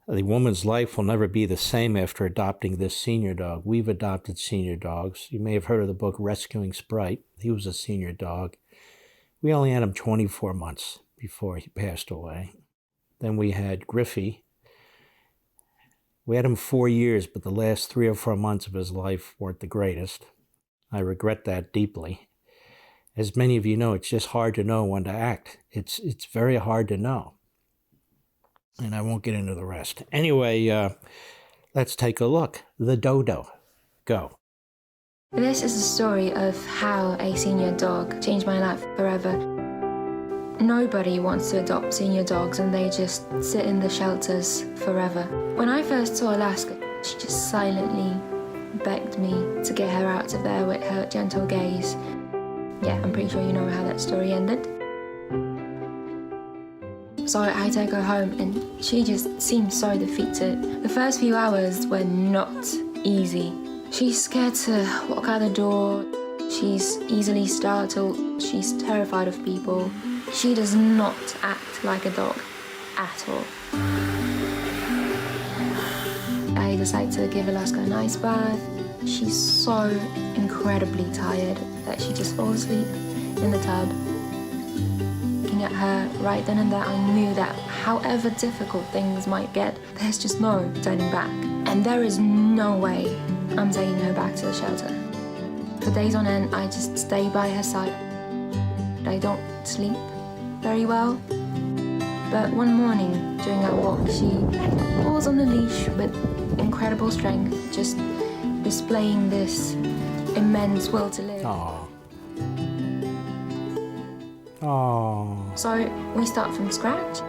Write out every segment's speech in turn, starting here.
The woman's life will never be the same after adopting this senior dog. We've adopted senior dogs. You may have heard of the book Rescuing Sprite. He was a senior dog. We only had him 24 months before he passed away. Then we had Griffey. We had him 4 years, but the last 3 or 4 months of his life weren't the greatest. I regret that deeply. As many of you know, it's just hard to know when to act. It's very hard to know. And I won't get into the rest. Anyway, let's take a look. The Dodo. Go. This is a story of how a senior dog changed my life forever. Nobody wants to adopt senior dogs and they just sit in the shelters forever. When I first saw Alaska, she just silently begged me to get her out of there with her gentle gaze. Yeah, I'm pretty sure you know how that story ended. So I take her home and she just seemed so defeated. The first few hours were not easy. She's scared to walk out the door. She's easily startled. She's terrified of people. She does not act like a dog at all. I decide to give Alaska a nice bath. She's so incredibly tired that she just falls asleep in the tub. Looking at her right then and there, I knew that however difficult things might get, there's just no turning back. And there is no way I'm taking her back to the shelter. For days on end, I just stay by her side. I don't sleep very well. But one morning during our walk, she pulls on the leash with incredible strength, just displaying this immense will to live. Aww. Aww. So we start from scratch.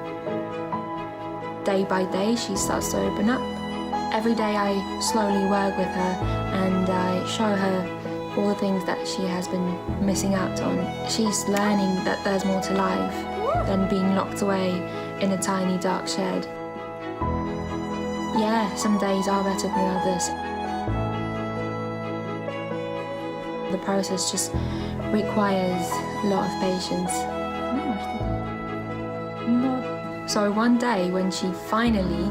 Day by day, she starts to open up. Every day I slowly work with her and I show her all the things that she has been missing out on. She's learning that there's more to life than being locked away in a tiny dark shed. Yeah, some days are better than others. The process just requires a lot of patience. So one day when she finally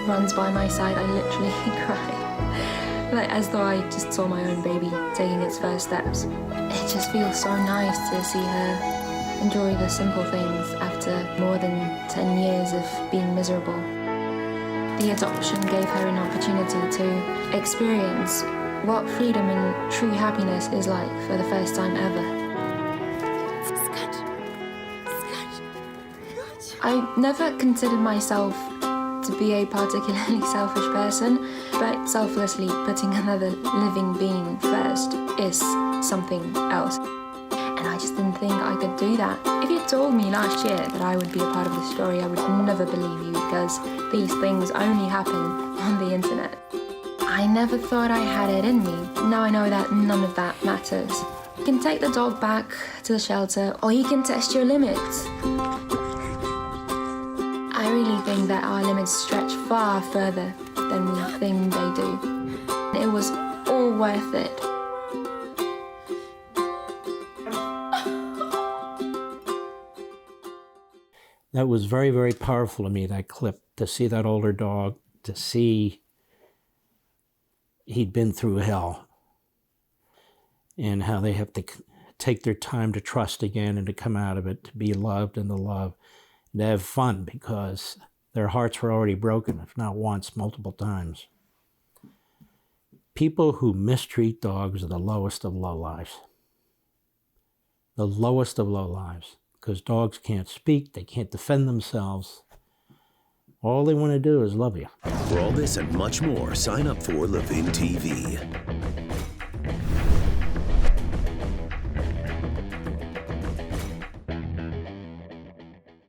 runs by my side, I literally cry. Like as though I just saw my own baby taking its first steps. It just feels so nice to see her enjoy the simple things after more than 10 years of being miserable. The adoption gave her an opportunity to experience what freedom and true happiness is like for the first time ever. I never considered myself to be a particularly selfish person, but selflessly putting another living being first is something else. And I just didn't think I could do that. If you told me last year that I would be a part of the story, I would never believe you because these things only happen on the internet. I never thought I had it in me. Now I know that none of that matters. You can take the dog back to the shelter or you can test your limits. I really think that our limits stretch far further than we think they do. It was all worth it. That was very, very powerful to me, that clip, to see that older dog, to see he'd been through hell and how they have to take their time to trust again and to come out of it, to be loved and to love. To have fun because their hearts were already broken, if not once, multiple times. People who mistreat dogs are the lowest of low lives. The lowest of low lives. Because dogs can't speak, they can't defend themselves. All they want to do is love you. For all this and much more, sign up for Levin TV.